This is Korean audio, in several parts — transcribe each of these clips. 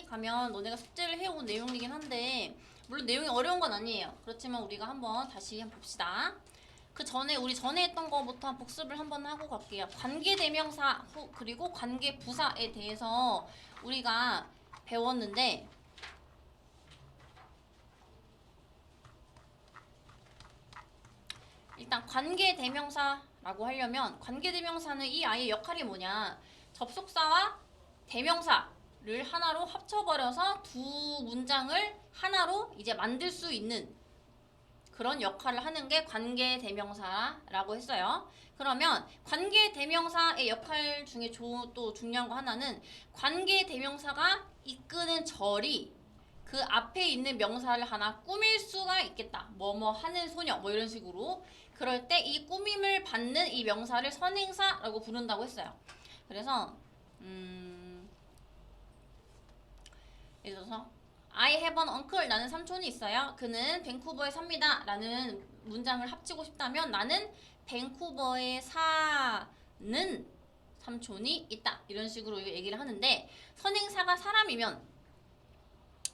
가면 너네가 숙제를 해온 내용이긴 한데 물론 내용이 어려운 건 아니에요. 그렇지만 우리가 한번 다시 한번 봅시다. 그 전에 우리 전에 했던 거부터 복습을 한번 하고 갈게요. 관계대명사 그리고 관계부사에 대해서 우리가 배웠는데 일단 관계대명사라고 하려면 관계대명사는 이 아이의 역할이 뭐냐, 접속사와 대명사를 하나로 합쳐버려서 두 문장을 하나로 이제 만들 수 있는 그런 역할을 하는 게 관계대명사라고 했어요. 그러면 관계대명사의 역할 중에 또 중요한 거 하나는 관계대명사가 이끄는 절이 그 앞에 있는 명사를 하나 꾸밀 수가 있겠다. 뭐뭐 하는 소녀 뭐 이런 식으로. 그럴 때 이 꾸밈을 받는 이 명사를 선행사라고 부른다고 했어요. 그래서 예를 들어서 I have an uncle, 나는 삼촌이 있어요. 그는 밴쿠버에 삽니다. 라는 문장을 합치고 싶다면 나는 밴쿠버에 사는 삼촌이 있다. 이런 식으로 얘기를 하는데 선행사가 사람이면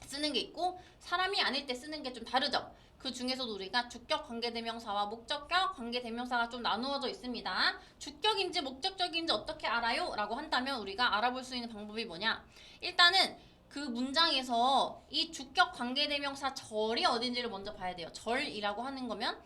쓰는 게 있고 사람이 아닐 때 쓰는 게 좀 다르죠. 그 중에서도 우리가 주격 관계대명사와 목적격 관계대명사가 좀 나누어져 있습니다. 주격인지 목적격인지 어떻게 알아요? 라고 한다면 우리가 알아볼 수 있는 방법이 뭐냐? 일단은 그 문장에서 이 주격 관계대명사 절이 어딘지를 먼저 봐야 돼요. 절이라고 하는 거면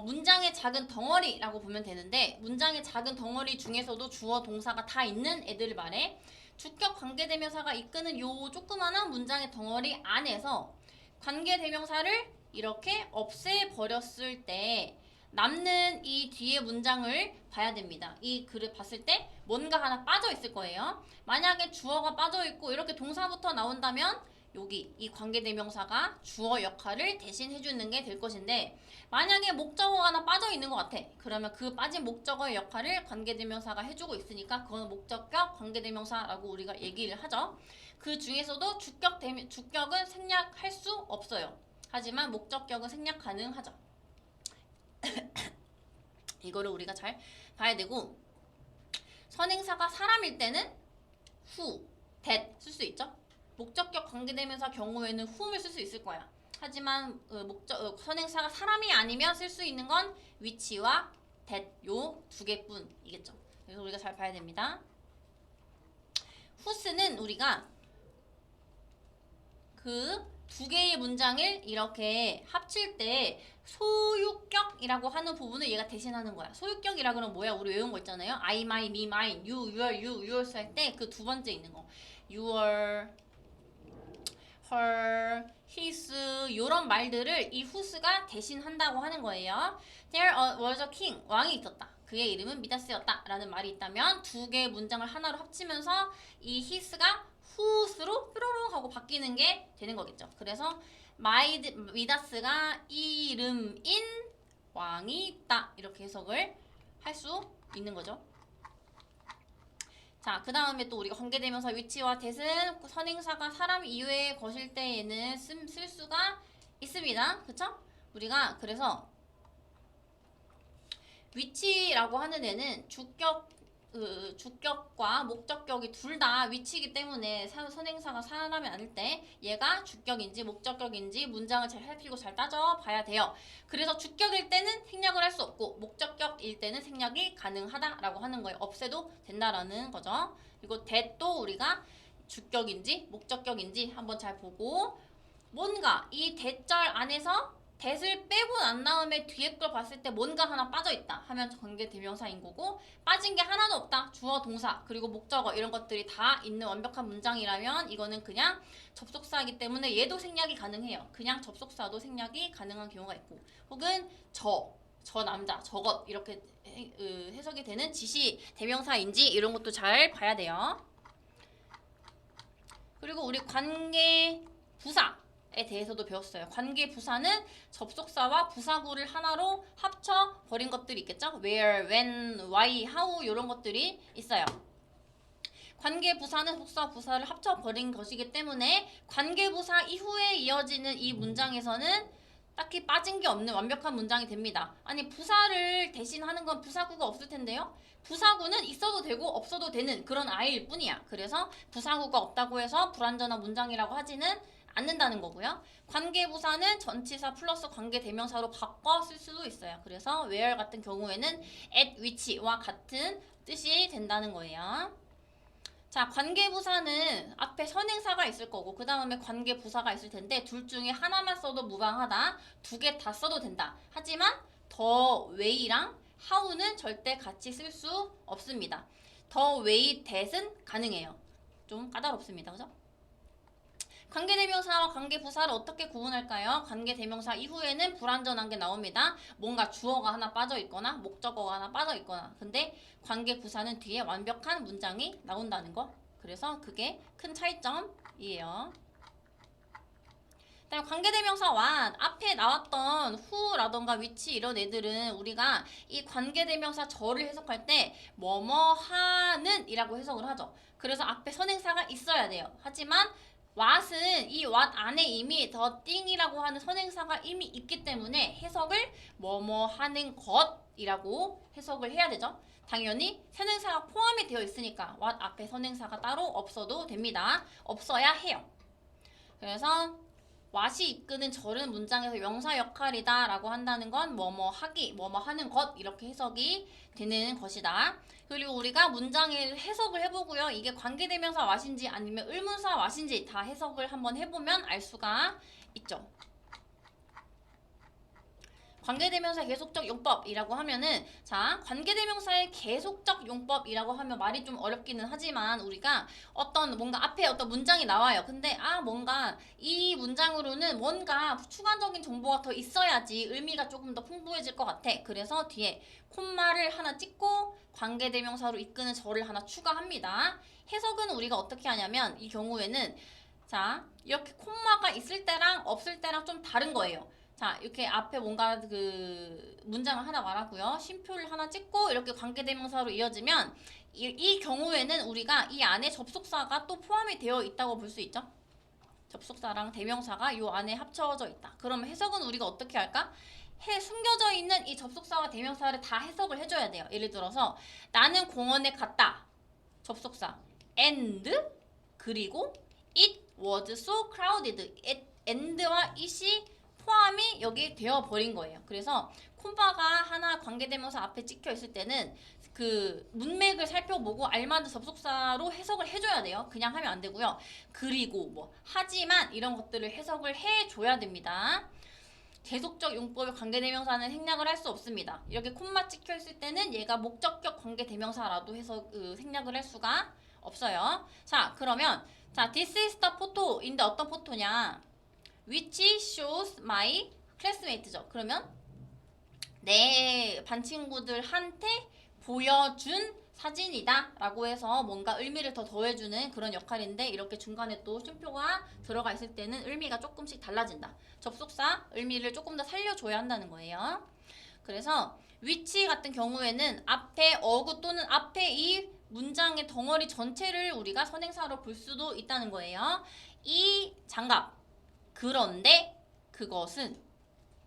문장의 작은 덩어리라고 보면 되는데 문장의 작은 덩어리 중에서도 주어 동사가 다 있는 애들을 말해. 주격 관계대명사가 이끄는 요 조그마한 문장의 덩어리 안에서 관계대명사를 이렇게 없애버렸을 때 남는 이 뒤에 문장을 봐야 됩니다. 이 글을 봤을 때 뭔가 하나 빠져 있을 거예요. 만약에 주어가 빠져 있고 이렇게 동사부터 나온다면 여기 이 관계대명사가 주어 역할을 대신 해주는 게 될 것인데 만약에 목적어가 하나 빠져 있는 것 같아. 그러면 그 빠진 목적어의 역할을 관계대명사가 해주고 있으니까 그건 목적격 관계대명사라고 우리가 얘기를 하죠. 그 중에서도 주격은 생략할 수 없어요. 하지만 목적격은 생략 가능하죠. 이거를 우리가 잘 봐야 되고 선행사가 사람일 때는 who, that 쓸 수 있죠. 목적격 관계대명사 경우에는 whom을 쓸 수 있을 거야. 하지만 선행사가 사람이 아니면 쓸 수 있는 건 which와 that 요 두 개뿐이겠죠. 그래서 우리가 잘 봐야 됩니다. whose는 우리가 그 두 개의 문장을 이렇게 합칠 때 소유격이라고 하는 부분을 얘가 대신하는 거야. 소유격이라 그러면 뭐야? 우리 외운 거 있잖아요. I, my, me, mine, you, your, yours 할 때 그 두 번째 있는 거. your, her, his 이런 말들을 이 whose가 대신한다고 하는 거예요. There was a king. 왕이 있었다. 그의 이름은 미다스였다. 라는 말이 있다면 두 개의 문장을 하나로 합치면서 이 his가 whose로 뾰로롱 하고 바뀌는 게 되는 거겠죠. 그래서 미다스가 이름인 왕이 있다. 이렇게 해석을 할 수 있는 거죠. 자, 그 다음에 또 우리가 관계대명사 위치와 that은 선행사가 사람 이외의 것일 때에는 쓸 수가 있습니다. 그쵸? 우리가 그래서 위치라고 하는 애는 주격과 목적격이 둘 다 위치이기 때문에 선행사가 사람이 아닐 때 얘가 주격인지 목적격인지 문장을 잘 살피고 잘 따져봐야 돼요. 그래서 주격일 때는 생략을 할 수 없고 목적격일 때는 생략이 가능하다라고 하는 거예요. 없애도 된다라는 거죠. 그리고 that도 우리가 주격인지 목적격인지 한번 잘 보고 뭔가 이 that절 안에서 that을 빼고 난 다음에 뒤에 걸 봤을 때 뭔가 하나 빠져있다 하면 관계대명사인 거고 빠진 게 하나도 없다. 주어, 동사, 그리고 목적어 이런 것들이 다 있는 완벽한 문장이라면 이거는 그냥 접속사이기 때문에 얘도 생략이 가능해요. 그냥 접속사도 생략이 가능한 경우가 있고 혹은 저 남자, 저것 이렇게 해석이 되는 지시 대명사인지 이런 것도 잘 봐야 돼요. 그리고 우리 관계부사 에 대해서도 배웠어요. 관계부사는 접속사와 부사구를 하나로 합쳐 버린 것들이 있겠죠? where, when, why, how 이런 것들이 있어요. 관계부사는 접속사와 부사를 합쳐 버린 것이기 때문에 관계부사 이후에 이어지는 이 문장에서는 딱히 빠진 게 없는 완벽한 문장이 됩니다. 아니 부사를 대신하는 건 부사구가 없을 텐데요. 부사구는 있어도 되고 없어도 되는 그런 아이일 뿐이야. 그래서 부사구가 없다고 해서 불완전한 문장이라고 하지는 않는다는 거고요. 관계부사는 전치사 플러스 관계대명사로 바꿔 쓸 수도 있어요. 그래서 where 같은 경우에는 at which와 같은 뜻이 된다는 거예요. 자, 관계부사는 앞에 선행사가 있을 거고 그 다음에 관계부사가 있을 텐데 둘 중에 하나만 써도 무방하다. 두 개 다 써도 된다. 하지만 더 way랑 how는 절대 같이 쓸 수 없습니다. 더 way that은 가능해요. 좀 까다롭습니다. 그죠? 관계대명사와 관계부사를 어떻게 구분할까요? 관계대명사 이후에는 불완전한 게 나옵니다. 뭔가 주어가 하나 빠져있거나 목적어가 하나 빠져있거나. 근데 관계부사는 뒤에 완벽한 문장이 나온다는 거. 그래서 그게 큰 차이점이에요. 그다음에 관계대명사와 앞에 나왔던 who라던가 which 이런 애들은 우리가 이 관계대명사 저를 해석할 때 뭐뭐 하는 이라고 해석을 하죠. 그래서 앞에 선행사가 있어야 돼요. 하지만 what은 이 what 안에 이미 the thing이라고 하는 선행사가 이미 있기 때문에 해석을 뭐뭐 하는 것이라고 해석을 해야 되죠. 당연히 선행사가 포함이 되어 있으니까 what 앞에 선행사가 따로 없어도 됩니다. 없어야 해요. 그래서 what이 이끄는 절은 문장에서 명사 역할이다 라고 한다는 건 뭐뭐 하기, 뭐뭐 하는 것 이렇게 해석이 되는 것이다. 그리고 우리가 문장을 해석을 해보고요. 이게 관계대명사 what인지 아니면 의문사 what인지 다 해석을 한번 해보면 알 수가 있죠. 관계대명사 계속적 용법이라고 하면은 자 관계대명사의 계속적 용법이라고 하면 말이 좀 어렵기는 하지만 우리가 어떤 뭔가 앞에 어떤 문장이 나와요. 근데 뭔가 이 문장으로는 뭔가 추가적인 정보가 더 있어야지 의미가 조금 더 풍부해질 것 같아. 그래서 뒤에 콤마를 하나 찍고 관계대명사로 이끄는 절을 하나 추가합니다. 해석은 우리가 어떻게 하냐면 이 경우에는 자 이렇게 콤마가 있을 때랑 없을 때랑 좀 다른 거예요. 자 이렇게 앞에 뭔가 그 문장을 하나 말하고요. 쉼표를 하나 찍고 이렇게 관계대명사로 이어지면 이 경우에는 우리가 이 안에 접속사가 또 포함이 되어 있다고 볼 수 있죠. 접속사랑 대명사가 이 안에 합쳐져 있다. 그럼 해석은 우리가 어떻게 할까? 숨겨져 있는 이 접속사와 대명사를 다 해석을 해줘야 돼요. 예를 들어서 나는 공원에 갔다. 접속사 and 그리고 it was so crowded. and와 it이 포함이 여기 되어 버린 거예요. 그래서 콤마가 하나 관계대명사 앞에 찍혀 있을 때는 그 문맥을 살펴보고 알맞은 접속사로 해석을 해줘야 돼요. 그냥 하면 안 되고요. 그리고 뭐 하지만 이런 것들을 해석을 해줘야 됩니다. 계속적 용법의 관계대명사는 생략을 할 수 없습니다. 이렇게 콤마 찍혀 있을 때는 얘가 목적격 관계대명사라도 해서 생략을 할 수가 없어요. 자 그러면 자 this is the photo인데 어떤 포토냐? which shows my classmate죠. 그러면 내 반 친구들한테 보여준 사진이다 라고 해서 뭔가 의미를 더 더해주는 그런 역할인데 이렇게 중간에 또 쉼표가 들어가 있을 때는 의미가 조금씩 달라진다. 접속사 의미를 조금 더 살려줘야 한다는 거예요. 그래서 which 같은 경우에는 앞에 어구 또는 앞에 이 문장의 덩어리 전체를 우리가 선행사로 볼 수도 있다는 거예요. 이 장갑 그런데 그것은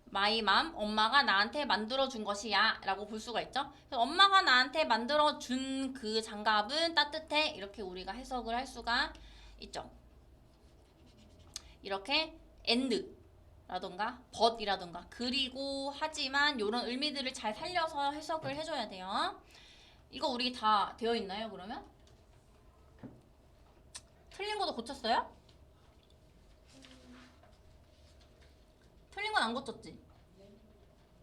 my mom, 엄마가 나한테 만들어준 것이야 라고 볼 수가 있죠. 그래서 엄마가 나한테 만들어준 그 장갑은 따뜻해 이렇게 우리가 해석을 할 수가 있죠. 이렇게 and 라던가 but이라던가 그리고 하지만 이런 의미들을 잘 살려서 해석을 해줘야 돼요. 이거 우리 다 되어 있나요 그러면? 틀린 것도 고쳤어요? 틀린 건 안 고쳤지? 네.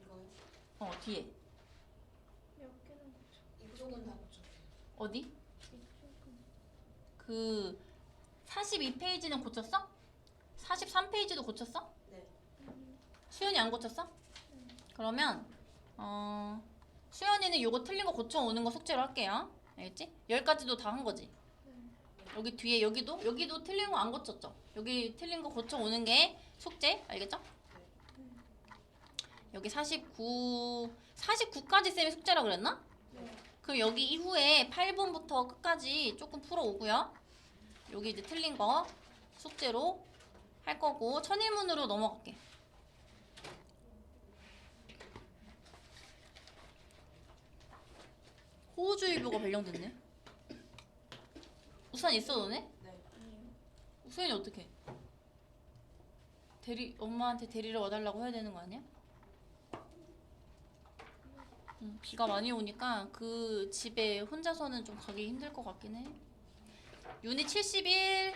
이거요? 뒤에. 몇 개는 고쳐. 이쪽은 다 고쳤어요. 어디? 이쪽은. 그 42페이지는 고쳤어? 43페이지도 고쳤어? 네. 수연이 안 고쳤어? 그러면 수연이는 요거 틀린 거 고쳐오는 거 숙제로 할게요. 알겠지? 여기까지도 다 한 거지? 여기 뒤에 여기도 틀린 거 안 고쳤죠? 여기 틀린 거 고쳐오는 게 숙제 알겠죠? 여기 49까지 쌤이 숙제라 그랬나? 네. 그럼 여기 이후에 8번부터 끝까지 조금 풀어오고요. 여기 이제 틀린 거 숙제로 할 거고 천일문으로 넘어갈게. 호우주의보가 발령됐네. 우산 있어 너네? 네. 아니요. 우산이 어떻게? 엄마한테 데리러 와달라고 해야 되는 거 아니야? 비가 많이 오니까 그 집에 혼자서는 좀 가기 힘들 것 같긴 해. 유닛 71.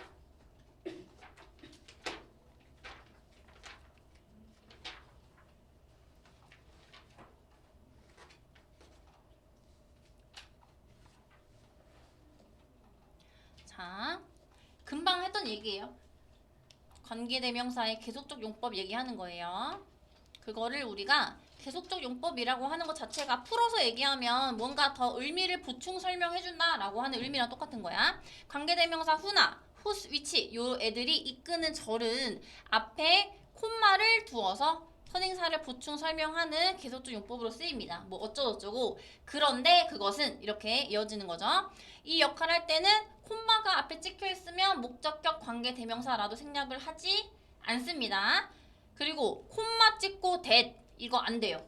자, 금방 했던 얘기예요. 관계대명사의 계속적 용법 얘기하는 거예요. 그거를 우리가 계속적 용법이라고 하는 것 자체가 풀어서 얘기하면 뭔가 더 의미를 보충 설명해준다 라고 하는 의미랑 똑같은 거야. 관계대명사 who나 whose, which 요 애들이 이끄는 절은 앞에 콤마를 두어서 선행사를 보충 설명하는 계속적 용법으로 쓰입니다. 뭐 어쩌고저쩌고. 그런데 그것은 이렇게 이어지는 거죠. 이 역할을 할 때는 콤마가 앞에 찍혀 있으면 목적격 관계대명사라도 생략을 하지 않습니다. 그리고 콤마 찍고 that 이거 안 돼요.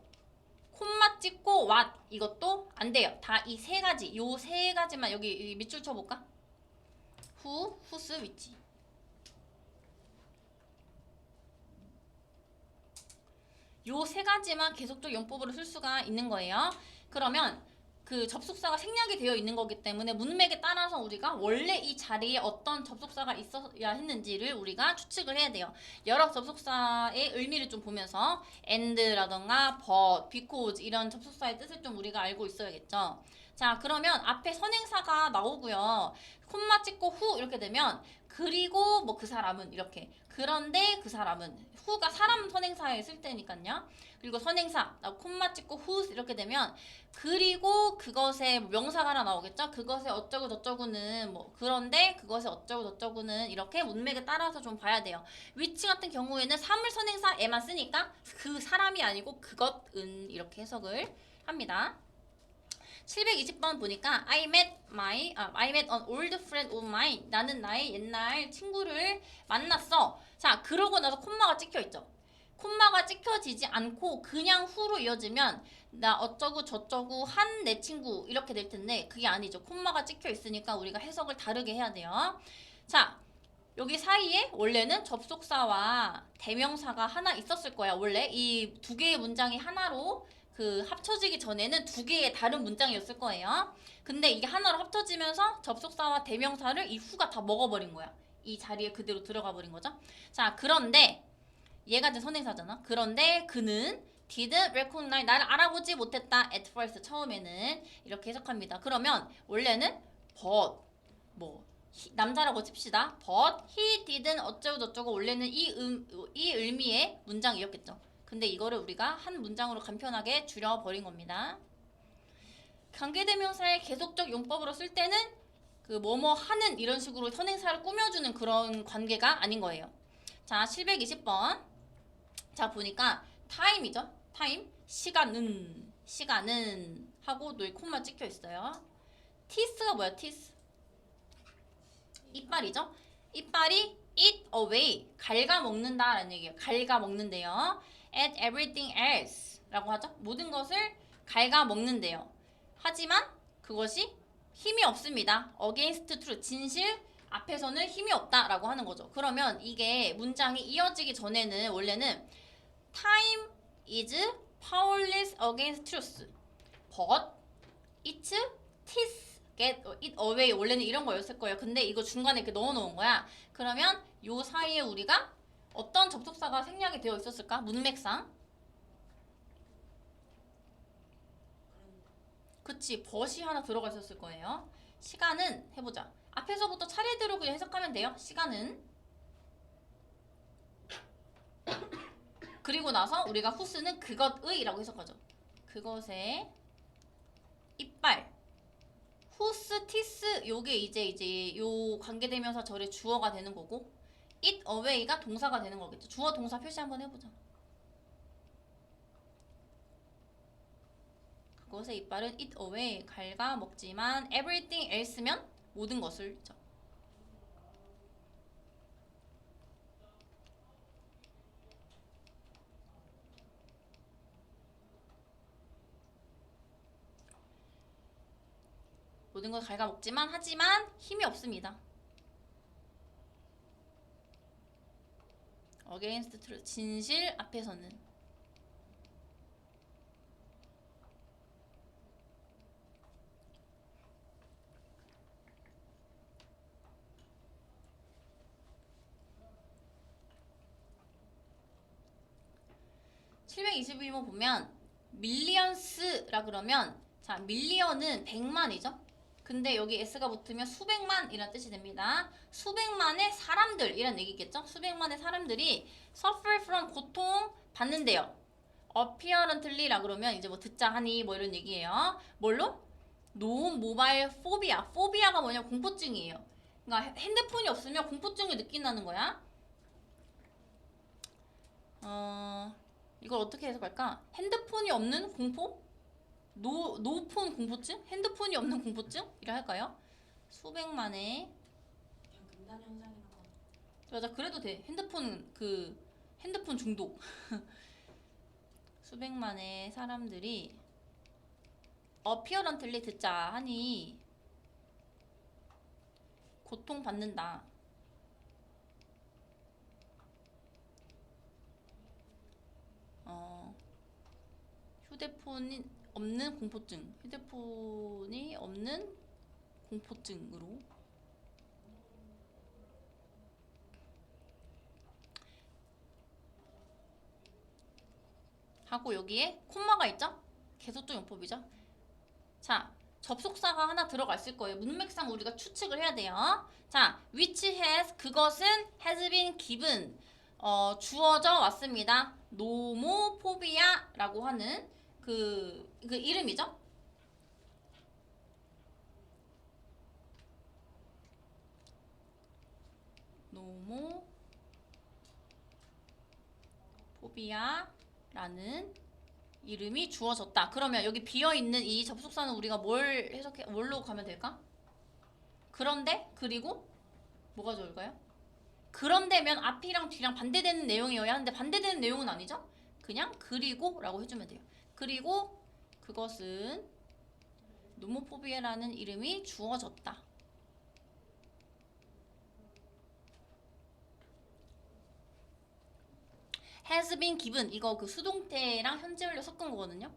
콤마 찍고 what 이것도 안 돼요. 다 이 세 가지, 요 세 가지만 여기 밑줄 쳐볼까? who, whose, which. 요 세 가지만 계속적 용법으로 쓸 수가 있는 거예요. 그러면 그 접속사가 생략이 되어 있는 거기 때문에 문맥에 따라서 우리가 원래 이 자리에 어떤 접속사가 있어야 했는지를 우리가 추측을 해야 돼요. 여러 접속사의 의미를 좀 보면서 and라던가 but, because 이런 접속사의 뜻을 좀 우리가 알고 있어야겠죠. 자, 그러면 앞에 선행사가 나오고요. 콤마 찍고 who 이렇게 되면 그리고 뭐 그 사람은 이렇게. 그런데 그 사람은 who가 사람 선행사에 쓸 때니까요. 그리고 선행사 콤마 찍고 whose 이렇게 되면 그리고 그것의 명사가 하나 나오겠죠. 그것의 어쩌고 저쩌고는 뭐 그런데 그것의 어쩌고 저쩌고는 이렇게 문맥에 따라서 좀 봐야 돼요. which 같은 경우에는 사물 선행사에만 쓰니까 그 사람이 아니고 그것은 이렇게 해석을 합니다. 720번 보니까 I met an old friend of mine. 나는 나의 옛날 친구를 만났어. 자, 그러고 나서 콤마가 찍혀 있죠. 콤마가 찍혀지지 않고 그냥 후로 이어지면 나 어쩌고 저쩌고 한 내 친구 이렇게 될 텐데 그게 아니죠. 콤마가 찍혀 있으니까 우리가 해석을 다르게 해야 돼요. 자, 여기 사이에 원래는 접속사와 대명사가 하나 있었을 거야. 원래 이 두 개의 문장이 하나로 그 합쳐지기 전에는 두 개의 다른 문장이었을 거예요. 근데 이게 하나로 합쳐지면서 접속사와 대명사를 이 후가 다 먹어버린 거야. 이 자리에 그대로 들어가 버린 거죠. 자, 그런데 얘가 지금 선행사잖아. 그런데 그는 didn't recognize 나를 알아보지 못했다 at first 처음에는 이렇게 해석합니다. 그러면 원래는 but 뭐 남자라고 칩시다. but he didn't 어쩌고 저쩌고 원래는 이 의미의 문장이었겠죠. 근데 이거를 우리가 한 문장으로 간편하게 줄여버린 겁니다. 관계대명사의 계속적 용법으로 쓸 때는 그 뭐뭐 하는 이런 식으로 선행사를 꾸며주는 그런 관계가 아닌 거예요. 자, 720번. 자, 보니까 time이죠. time. 시간은 하고 노이 콤마 찍혀 있어요. teeth가 뭐야? teeth. 이빨이죠. 이빨이 eat away. 갉아먹는다라는 얘기예요. 갉아먹는데요. at everything else 라고 하죠. 모든 것을 갉아먹는데요. 하지만 그것이 힘이 없습니다. against truth. 진실 앞에서는 힘이 없다라고 하는 거죠. 그러면 이게 문장이 이어지기 전에는 원래는 time is powerless against truth. but its teeth get it away. 원래는 이런 거였을 거예요. 근데 이거 중간에 이렇게 넣어놓은 거야. 그러면 요 사이에 우리가 어떤 접속사가 생략이 되어 있었을까? 문맥상. 그치, 벗이 하나 들어가 있었을 거예요. 시간은 해보자. 앞에서부터 차례대로 그냥 해석하면 돼요. 시간은. 그리고 나서 우리가 후스는 그것의 라고 해석하죠. 그것의 이빨. 후스, 티스 요게 이제 요 관계대명사 절의 주어가 되는 거고 it away가 동사가 되는 거겠죠. 주어 동사 표시 한번 해보자. 그것의 이빨은 eat away 갉아먹지만 everything else면 모든 것을 죠. 모든 걸 갉아먹지만 하지만 힘이 없습니다. against truth 진실 앞에서는 722번 보면 밀리언스라 그러면 자 밀리언은 100만이죠. 근데 여기 s가 붙으면 수백만이란 뜻이 됩니다. 수백만의 사람들이란 얘기겠죠. 수백만의 사람들이 suffer from 고통 받는데요. apparently라 그러면 이제 뭐 듣자 하니 뭐 이런 얘기예요. 뭘로? No mobile phobia. phobia가 뭐냐면 공포증이에요. 그러니까 핸드폰이 없으면 공포증을 느낀다는 거야. 이걸 어떻게 해석할까? 핸드폰이 없는 공포? 노폰 공포증? 핸드폰이 없는 공포증? 이라 할까요? 수백만의 그냥 금단 현상이라고. 맞아 그래도 돼. 핸드폰 중독. 수백만의 사람들이 apparently 듣자 하니 고통받는다. 휴대폰이 없는 공포증. 휴대폰이 없는 공포증으로 하고 여기에 콤마가 있죠? 계속적 용법이죠. 자, 접속사가 하나 들어갔을 거예요. 문맥상 우리가 추측을 해야 돼요. 자, which has 그것은 has been given 주어져 왔습니다. 노모포비아라고 하는 그 이름이죠. 노모포비아라는 이름이 주어졌다. 그러면 여기 비어있는 이 접속사는 우리가 뭘로 가면 될까? 그런데, 그리고 뭐가 좋을까요? 그런데면 앞이랑 뒤랑 반대되는 내용이어야 하는데 반대되는 내용은 아니죠? 그냥 그리고 라고 해주면 돼요. 그리고 그것은 노모포비아라는 이름이 주어졌다. has been given 이거 그 수동태랑 현재 완료 섞은 거거든요.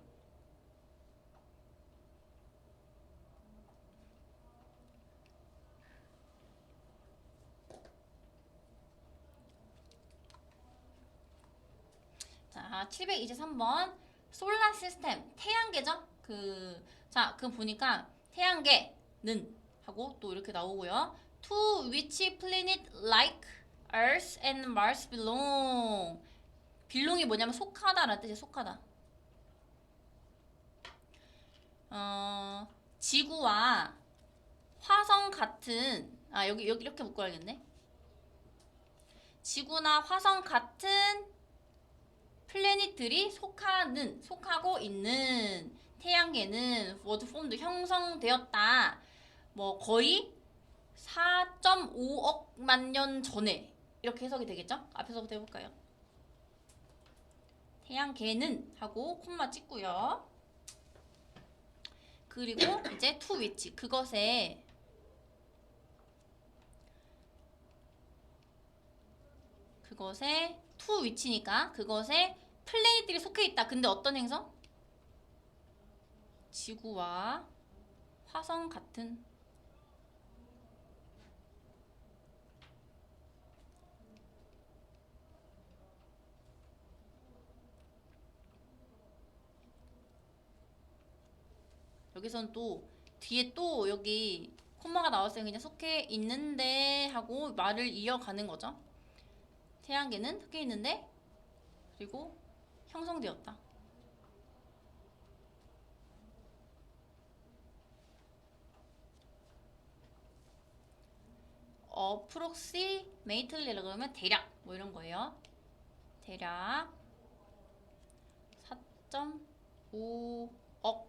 자, 723번 솔라 시스템 태양계죠? 자, 그럼 보니까 태양계는 하고 또 이렇게 나오고요. To which planet like Earth and Mars belong? belong이 뭐냐면 속하다라는 뜻이에요. 속하다. 지구와 화성 같은 여기 이렇게 묶어야겠네. 지구나 화성 같은 플래닛들이 속하고 있는 태양계는 워드 폼도 형성되었다. 뭐 거의 4.5억만 년 전에 이렇게 해석이 되겠죠? 앞에서부터 해볼까요? 태양계는 하고 콤마 찍고요. 그리고 이제 to which 그것에 to which니까 그것에 플래닛들이 속해 있다. 근데 어떤 행성? 지구와 화성 같은 여기선 또 뒤에 또 여기 콤마가 나왔어요. 그냥 속해 있는데 하고 말을 이어가는 거죠. 태양계는 속해 있는데 그리고 형성되었다. approximately라고 하면 대략 뭐 이런 거예요. 대략 4.5억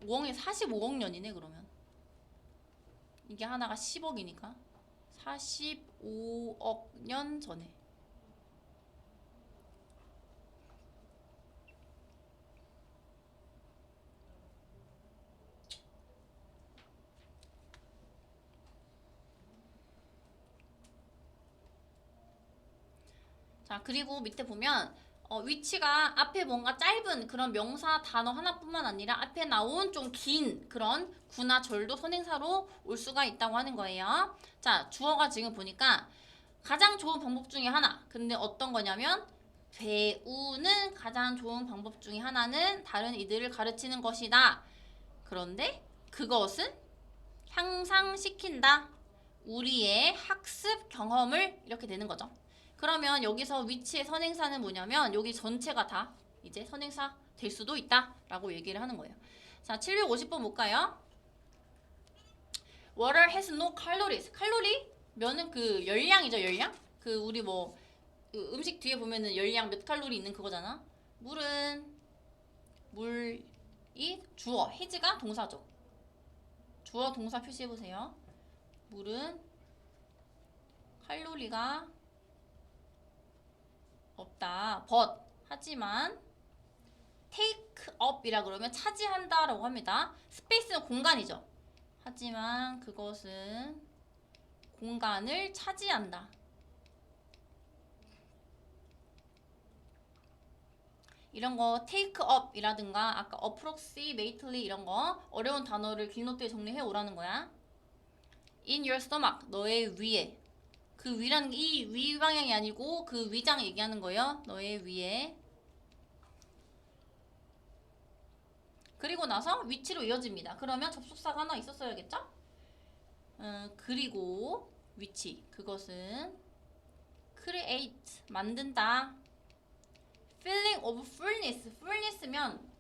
5억이 45억 년이네. 그러면 이게 하나가 10억이니까 45억 년 전에 자, 그리고 밑에 보면 위치가 앞에 뭔가 짧은 그런 명사 단어 하나뿐만 아니라 앞에 나온 좀 긴 그런 구나 절도 선행사로 올 수가 있다고 하는 거예요. 자, 주어가 지금 보니까 가장 좋은 방법 중에 하나. 근데 어떤 거냐면 배우는 가장 좋은 방법 중에 하나는 다른 이들을 가르치는 것이다. 그런데 그것은 향상시킨다. 우리의 학습 경험을 이렇게 되는 거죠. 그러면 여기서 위치의 선행사는 뭐냐면 여기 전체가 다 이제 선행사 될 수도 있다 라고 얘기를 하는 거예요. 자, 750번 볼까요? Water has no calories. 칼로리? 면은 그 열량이죠, 열량? 그 우리 뭐 그 음식 뒤에 보면은 열량 몇 칼로리 있는 그거잖아. 물이 주어, has가 동사죠. 주어 동사 표시해보세요. 물은 칼로리가 없다. but 하지만 take up이라 그러면 차지한다 라고 합니다. 스페이스는 공간이죠. 하지만 그것은 공간을 차지한다. 이런 거 take up이라든가 아까 approximately 이런 거 어려운 단어를 긴 노트에 정리해 오라는 거야. in your stomach 너의 위에. 그 위라는 이 위 방향이 아니고 그 위장 얘기하는 거예요. 너의 위에. 그리고 나서 위치로 이어집니다. 그러면 접속사가 하나 있었어야겠죠? 그리고 위치. 그것은 create 만든다. feeling of fullness. fullness면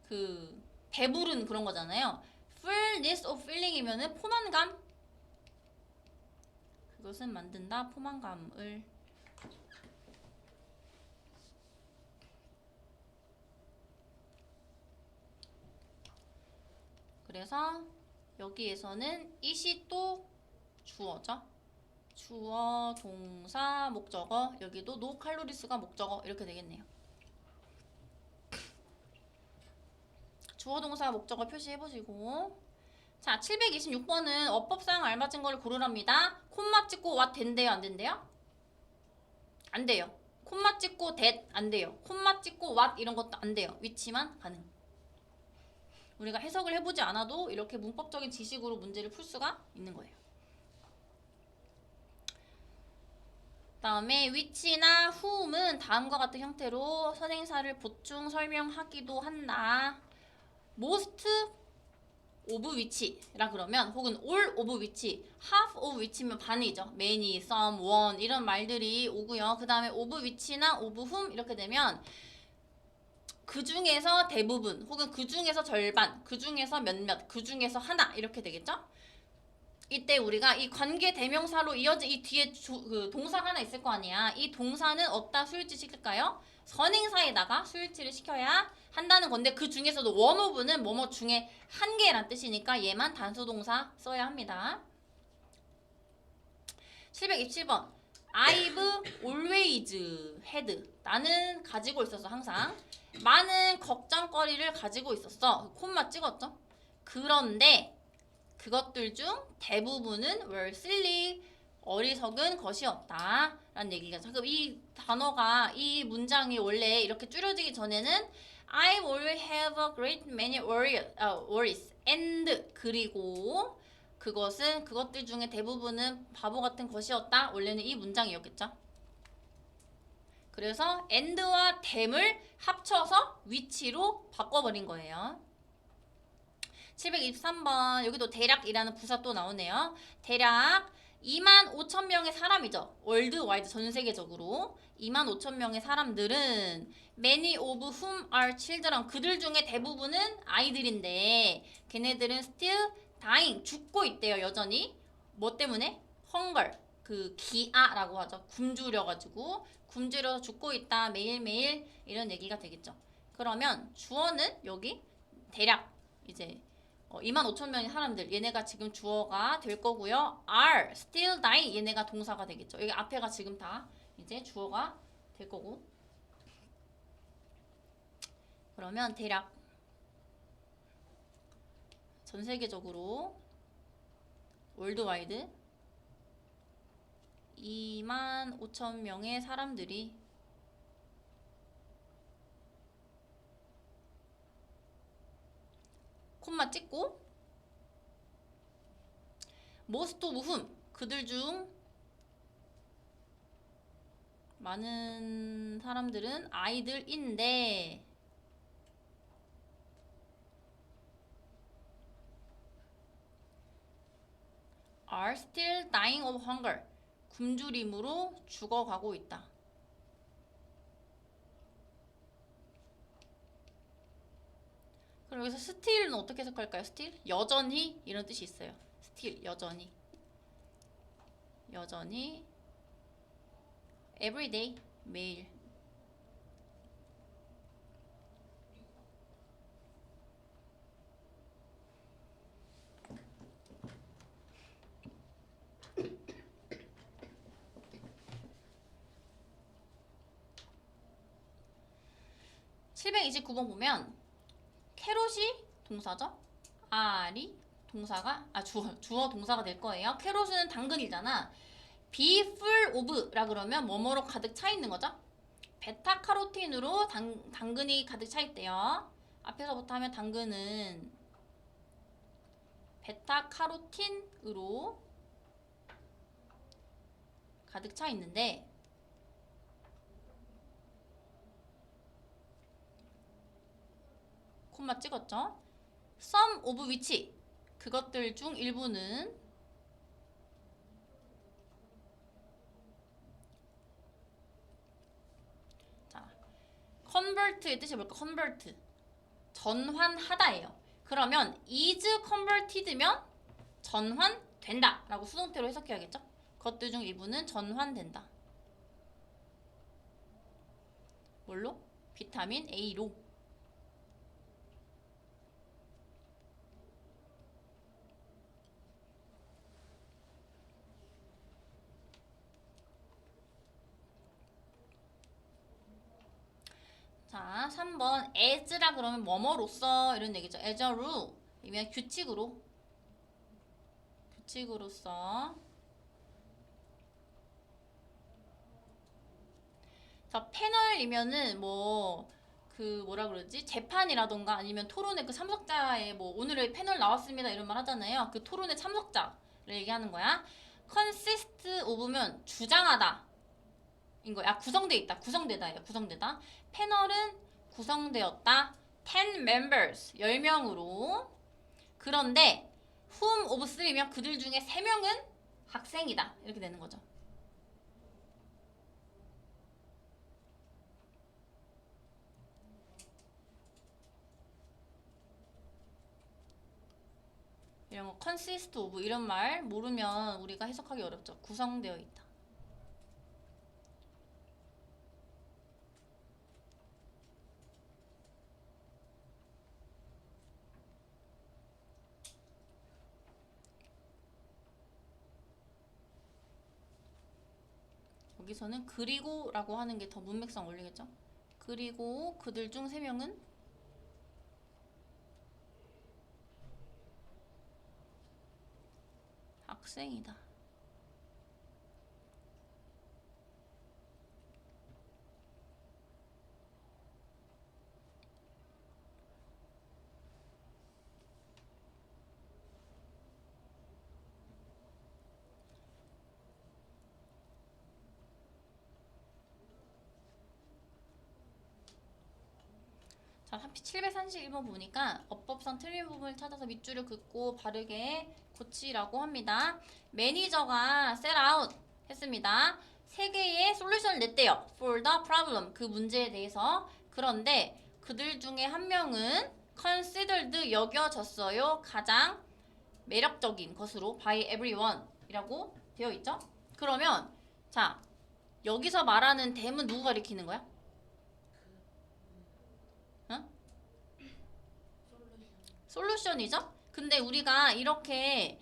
그 배부른 그런 거잖아요. fullness of feeling이면은 포만감. 그것은 만든다. 포만감을. 그래서 여기에서는 it이 또 주어죠. 주어, 동사, 목적어. 여기도 no calories가 목적어. 이렇게 되겠네요. 주어, 동사, 목적어 표시해보시고. 자, 726번은 어법상 알맞은 걸 고르랍니다. 콤마 찍고 what 된대요, 안 된대요? 안 돼요. 콤마 찍고 that 안 돼요. 콤마 찍고 what 이런 것도 안 돼요. 위치만 가능. 우리가 해석을 해보지 않아도 이렇게 문법적인 지식으로 문제를 풀 수가 있는 거예요. 다음에 which나 whom은 다음과 같은 형태로 선행사를 보충 설명하기도 한다. most of which라 그러면 혹은 all of which, half of which면 반이죠. many, some, one 이런 말들이 오고요. 그 다음에 of which나 of whom 이렇게 되면 그 중에서 대부분 혹은 그 중에서 절반, 그 중에서 몇몇, 그 중에서 하나 이렇게 되겠죠? 이때 우리가 이 관계 대명사로 이어진 이 뒤에 그 동사가 하나 있을 거 아니야. 이 동사는 어디다 수일치 시킬까요? 선행사에다가 수일치를 시켜야 한다는 건데 그 중에서도 one of는 뭐뭐 중에 한 개란 뜻이니까 얘만 단수동사 써야 합니다. 727번 I've always had 나는 가지고 있었어 항상 많은 걱정거리를 가지고 있었어. 콤마 찍었죠? 그런데 그것들 중 대부분은 were silly 어리석은 것이었다 라는 얘기가. 그럼 이 단어가 이 문장이 원래 이렇게 줄여지기 전에는 I will have a great many worries and 그리고 그것은 그것들 중에 대부분은 바보 같은 것이었다. 원래는 이 문장이었겠죠. 그래서 and와 tham을 합쳐서 which로 바꿔버린 거예요. 723번 여기도 대략이라는 부사 또 나오네요. 대략 25,000명의 사람이죠. 월드와이드 전 세계적으로 25,000명의 사람들은 many of whom are children 그들 중에 대부분은 아이들인데 걔네들은 still dying 죽고 있대요. 여전히 뭐 때문에? hunger 그 기아라고 하죠. 굶주려서 죽고 있다. 매일매일 이런 얘기가 되겠죠. 그러면 주어는 여기 대략 이제 25,000명의 사람들 얘네가 지금 주어가 될 거고요. are still dying 얘네가 동사가 되겠죠. 여기 앞에가 지금 다 이제 주어가 될 거고. 그러면 대략 전 세계적으로 월드와이드 25,000명의 사람들이 콤마 찍고 most of whom 그들 중 많은 사람들은 아이들인데 are still dying of hunger 굶주림으로 죽어가고 있다. 그럼 여기서 still은 어떻게 해석할까요? still? 여전히 이런 뜻이 있어요. still 여전히 여전히 everyday 매일 (729번) 보면 캐롯이 동사죠? are이 동사가 주어 동사가 될 거예요. 캐롯은 당근이잖아. be full of라 그러면 뭐뭐로 가득 차 있는 거죠? 베타카로틴으로 당근이 가득 차 있대요. 앞에서부터 하면 당근은 베타카로틴으로 가득 차 있는데 콤마 찍었죠? some of which 그것들 중 일부는 자, convert의 뜻이 뭘까? convert 전환하다예요. 그러면 is converted면 전환된다 라고 수동태로 해석해야겠죠? 그것들 중 일부는 전환된다. 뭘로? 비타민 A로. 자, 3번 as라 그러면 뭐뭐로써 이런 얘기죠. as a rule 이면 규칙으로서. 자, 패널이면은 뭐라 그러지? 재판이라던가 아니면 토론회 그 참석자의 오늘의 패널 나왔습니다 이런 말 하잖아요. 그 토론회 참석자를 얘기하는 거야. consist of면 주장하다 인 거야. 구성돼 있다. 구성되다예요. 구성되다. 패널은 구성되었다. 10 members 10명으로. 그런데 whom of 3면 그들 중에 3명은 학생이다. 이렇게 되는 거죠. 이런 거 consist of 이런 말 모르면 우리가 해석하기 어렵죠. 구성되어 있다. 여기서는 그리고 라고 하는 게 더 문맥상 올리겠죠. 그리고 그들 중 3명은 학생이다. 자, 731번 보니까 어법상 틀린 부분을 찾아서 밑줄을 긋고 바르게 고치라고 합니다. 매니저가 set out 했습니다. 3개의 솔루션을 냈대요. for the problem 그 문제에 대해서. 그런데 그들 중에 한 명은 considered 여겨졌어요. 가장 매력적인 것으로 by everyone 이라고 되어 있죠. 그러면 자, 여기서 말하는 them은 누구 가리키는 거야? 솔루션이죠? 근데 우리가 이렇게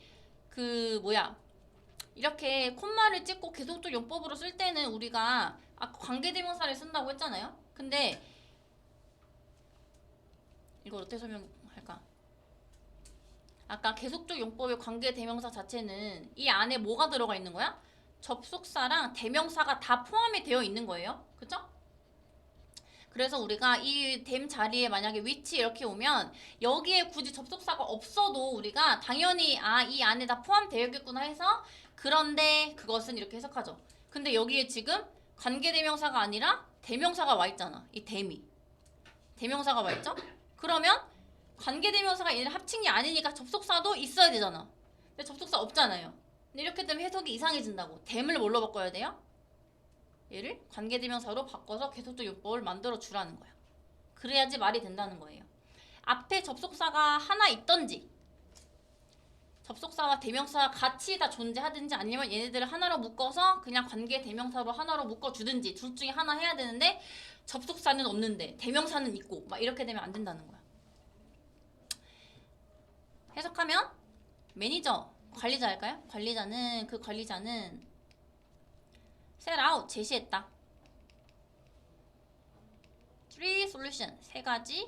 이렇게 콤마를 찍고 계속적 용법으로 쓸 때는 우리가 아까 관계대명사를 쓴다고 했잖아요? 근데 이걸 어떻게 설명할까? 아까 계속적 용법의 관계대명사 자체는 이 안에 뭐가 들어가 있는 거야? 접속사랑 대명사가 다 포함이 되어 있는 거예요. 그쵸? 그래서 우리가 이 댐 자리에 만약에 위치 이렇게 오면 여기에 굳이 접속사가 없어도 우리가 당연히 이 안에 다 포함되어 있겠구나 해서 그런데 그것은 이렇게 해석하죠. 근데 여기에 지금 관계대명사가 아니라 대명사가 와 있잖아. 이 댐이. 대명사가 와 있죠? 그러면 관계대명사가 얘를 합친 게 아니니까 접속사도 있어야 되잖아. 근데 접속사 없잖아요. 근데 이렇게 되면 해석이 이상해진다고. 댐을 뭘로 바꿔야 돼요? 얘를 관계대명사로 바꿔서 계속적 용법을 만들어 주라는 거야. 그래야지 말이 된다는 거예요. 앞에 접속사가 하나 있던지 접속사와 대명사가 같이 다 존재하든지 아니면 얘네들을 하나로 묶어서 그냥 관계대명사로 하나로 묶어주든지 둘 중에 하나 해야 되는데 접속사는 없는데 대명사는 있고 막 이렇게 되면 안 된다는 거야. 해석하면 매니저, 관리자 할까요? 관리자는 set out, 제시했다. three solution, 세 가지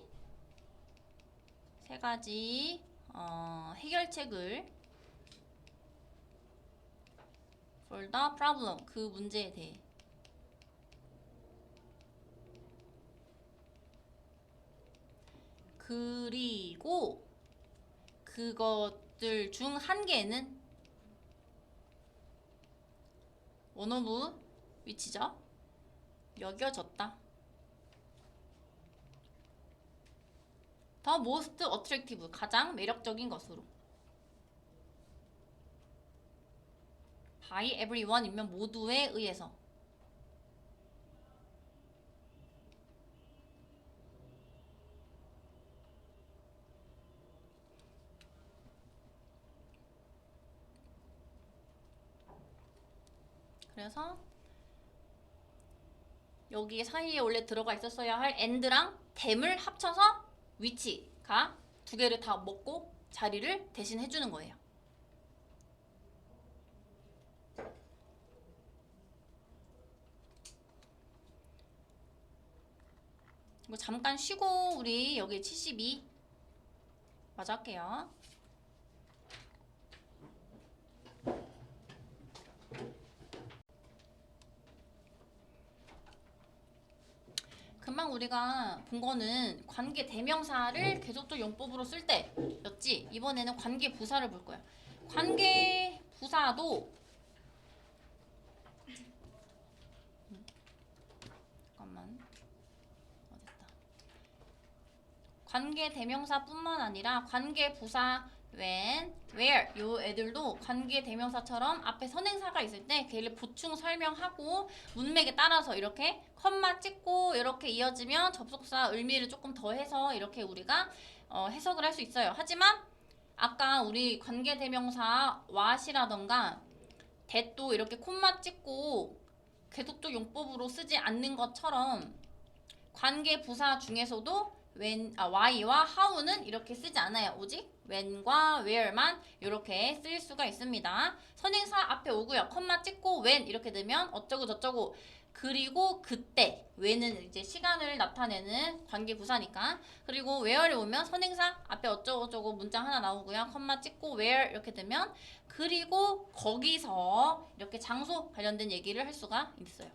해결책을 for the problem, 그 문제에 대해. 그리고 그것들 중 한 개는 one of which죠? 여겨졌다. The most attractive, 가장 매력적인 것으로. by everyone이면 모두에 의해서. 그래서 여기 사이에 원래 들어가 있었어야 할 and랑 tham을 합쳐서 위치가 두 개를 다 먹고 자리를 대신 해주는 거예요. 이거 잠깐 쉬고 우리 여기 72 마저 할게요. 금방 우리가 본 거는 관계 대명사를 계속적 용법으로 쓸 때였지. 이번에는 관계 부사를 볼 거야. 관계 부사도 잠깐만 어딨다. 관계 대명사뿐만 아니라 관계 부사 when, where 요 애들도 관계 대명사처럼 앞에 선행사가 있을 때 걔를 보충 설명하고 문맥에 따라서 이렇게 컴마 찍고 이렇게 이어지면 접속사 의미를 조금 더해서 이렇게 우리가 해석을 할 수 있어요. 하지만 아까 우리 관계 대명사 what이라던가 that도 이렇게 콤마 찍고 계속적 용법으로 쓰지 않는 것처럼 관계 부사 중에서도 why와 how는 이렇게 쓰지 않아요. 오직 when과 where만 이렇게 쓸 수가 있습니다. 선행사 앞에 오고요. 컴마 찍고 when 이렇게 되면 어쩌고 저쩌고 그리고 그때 when은 이제 시간을 나타내는 관계 부사니까 그리고 where를 오면 선행사 앞에 어쩌고 저쩌고 문장 하나 나오고요. 컴마 찍고 where 이렇게 되면 그리고 거기서 이렇게 장소 관련된 얘기를 할 수가 있어요.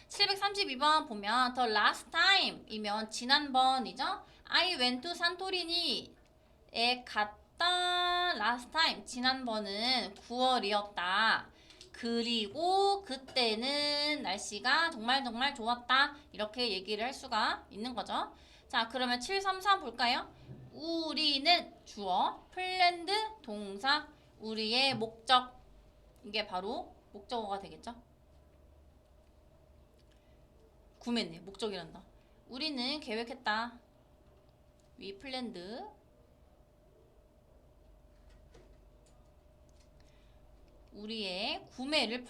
732번 보면 the last time 이면 지난번이죠. I went to 산토리니에 갔던 last time 지난번은 9월이었다. 그리고 그때는 날씨가 정말 좋았다. 이렇게 얘기를 할 수가 있는 거죠. 자, 그러면 733 볼까요? 우리는 주어, 플랜드 동사, 우리의 목적 이게 바로 목적어가 되겠죠. 구매네. 목적이란다. 우리는 계획했다. We planned. 우리의 구매를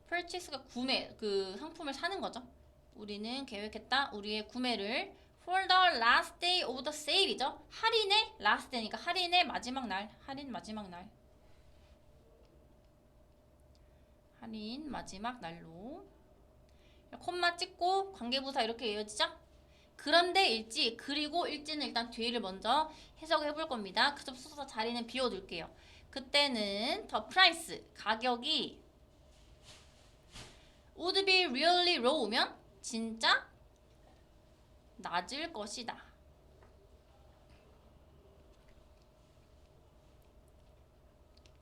purchase가 구매 그 상품을 사는 거죠. 우리는 계획했다. 우리의 구매를 for the last day of the sale이죠. 할인의 last day니까 할인의 마지막 날. 할인 마지막 날. 할인 마지막 날로. 콤마 찍고 관계부사 이렇게 이어지죠? 그런데 일지 그리고 일지는 일단 뒤를 먼저 해석해 볼 겁니다. 그 접속사 자리는 비워둘게요. 그때는 the price 가격이 would be really low면 진짜 낮을 것이다.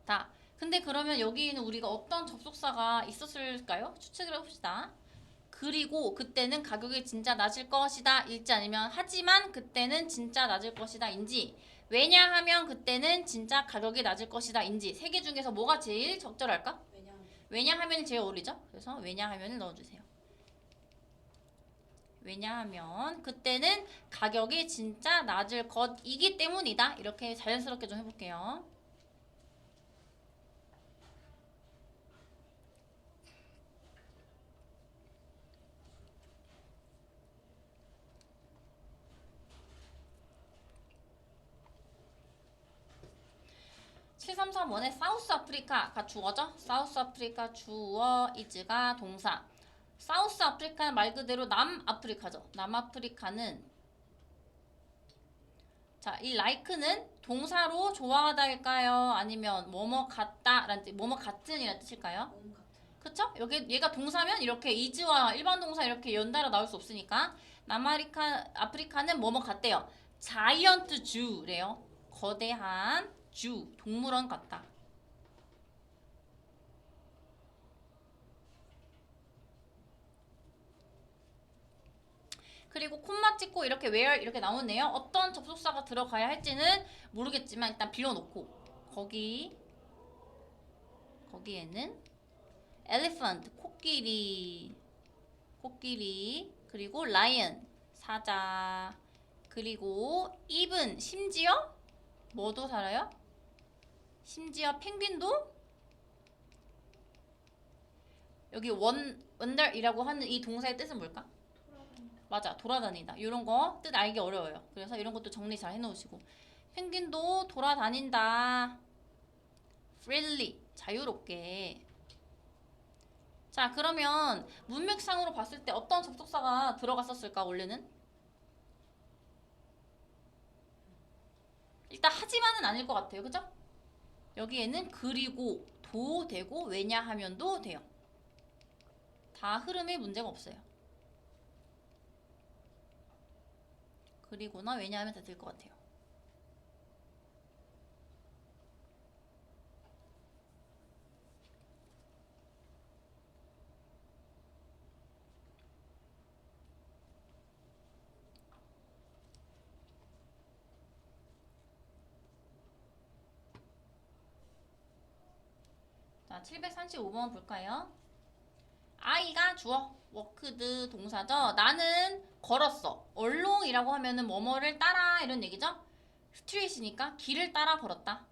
다. 근데 그러면 여기는 우리가 어떤 접속사가 있었을까요? 추측을 해봅시다. 그리고 그때는 가격이 진짜 낮을 것이다 일지 아니면 하지만 그때는 진짜 낮을 것이다 인지 왜냐하면 그때는 진짜 가격이 낮을 것이다 인지 세 개 중에서 뭐가 제일 적절할까? 왜냐하면 왜냐하면이 제일 어울리죠? 그래서 왜냐하면을 넣어주세요. 왜냐하면 그때는 가격이 진짜 낮을 것이기 때문이다. 이렇게 자연스럽게 좀 해볼게요. (733) 원의 사우스 아프리카가 주어죠. 사우스 아프리카 주어 is가 동사. 사우스 아프리카는 말 그대로 남아프리카죠. 남아프리카는 자, 이 like는 동사로 좋아하다일까요? 아니면 뭐뭐 같다라는 뜻, 뭐뭐 같은이라는 뜻일까요? 몸 같은 그쵸? 여기 얘가 동사면 이렇게 is와 일반 동사 이렇게 연달아 나올 수 없으니까 아프리카는 뭐뭐 같대요. 자이언트 주래요. 거대한 주, 동물원 같다. 그리고 콤마 찍고 이렇게 where 이렇게 나오네요. 어떤 접속사가 들어가야 할지는 모르겠지만 일단 비워놓고 거기에는 elephant 코끼리 그리고 lion 사자 그리고 even 심지어 뭐도 살아요? 심지어 펭귄도 여기 wander이라고 하는 이 동사의 뜻은 뭘까? 돌아다니다. 맞아, 돌아다니다. 이런 거 뜻 알기 어려워요. 그래서 이런 것도 정리 잘 해놓으시고 펭귄도 돌아다닌다. freely 자유롭게. 자, 그러면 문맥상으로 봤을 때 어떤 접속사가 들어갔었을까 원래는? 일단 하지만은 아닐 것 같아요. 그죠? 여기에는 그리고 도 되고 왜냐하면도 돼요. 다 흐름에 문제가 없어요. 그리고나 왜냐하면 다 될 것 같아요. 자, 735번 볼까요? I가 주어, walked 동사죠. 나는 걸었어. along이라고 하면은 뭐뭐를 따라 이런 얘기죠. street이니까 길을 따라 걸었다.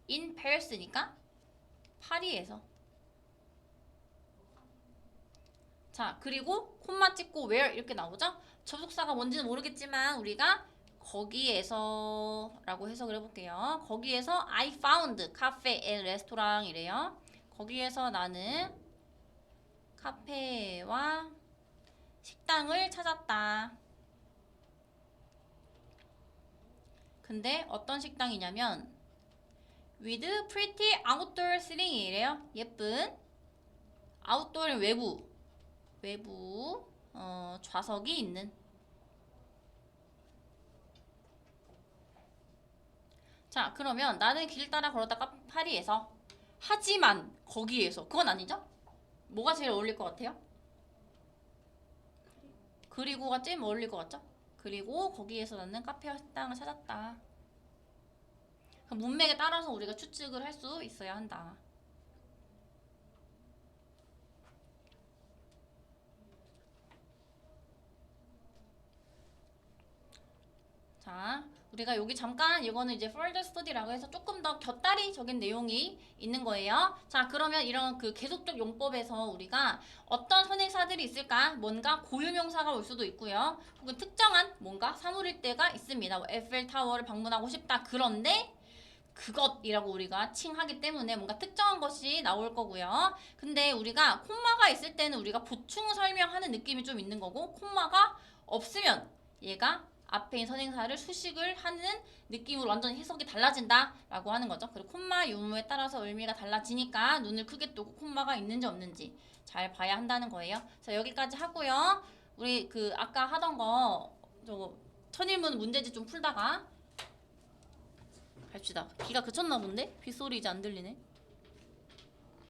in Paris니까 파리에서. 자, 그리고 콤마 찍고 where 이렇게 나오죠. 접속사가 뭔지는 모르겠지만 우리가 거기에서 라고 해석을 해볼게요. 거기에서 I found cafe and restaurant 이래요. 거기에서 나는 카페와 식당을 찾았다. 근데 어떤 식당이냐면 with pretty outdoor seating 이래요. 예쁜 outdoor은 외부 좌석이 있는. 자, 그러면 나는 길 따라 걸었다가 파리에서 하지만 거기에서 그건 아니죠? 뭐가 제일 어울릴 것 같아요? 그리고가 제일 어울릴 것 같죠? 그리고 거기에서 나는 카페와 식당을 찾았다. 그럼 문맥에 따라서 우리가 추측을 할 수 있어야 한다. 자, 우리가 여기 잠깐 이거는 이제 further study라고 해서 조금 더 곁다리적인 내용이 있는 거예요. 자, 그러면 이런 그 계속적 용법에서 우리가 어떤 선행사들이 있을까? 뭔가 고유명사가 올 수도 있고요. 혹은 특정한 뭔가 사물일 때가 있습니다. 뭐 에펠타워를 방문하고 싶다. 그런데 그것이라고 우리가 칭하기 때문에 뭔가 특정한 것이 나올 거고요. 근데 우리가 콤마가 있을 때는 우리가 보충 설명하는 느낌이 좀 있는 거고 콤마가 없으면 얘가 앞에 있는 선행사를 수식을 하는 느낌으로 완전히 해석이 달라진다라고 하는 거죠. 그리고 콤마 유무에 따라서 의미가 달라지니까 눈을 크게 뜨고 콤마가 있는지 없는지 잘 봐야 한다는 거예요. 자, 여기까지 하고요. 우리 그 아까 하던 거 저거 천일문 문제집 좀 풀다가 갑시다. 비가 그쳤나 본데? 빗소리 이제 안 들리네.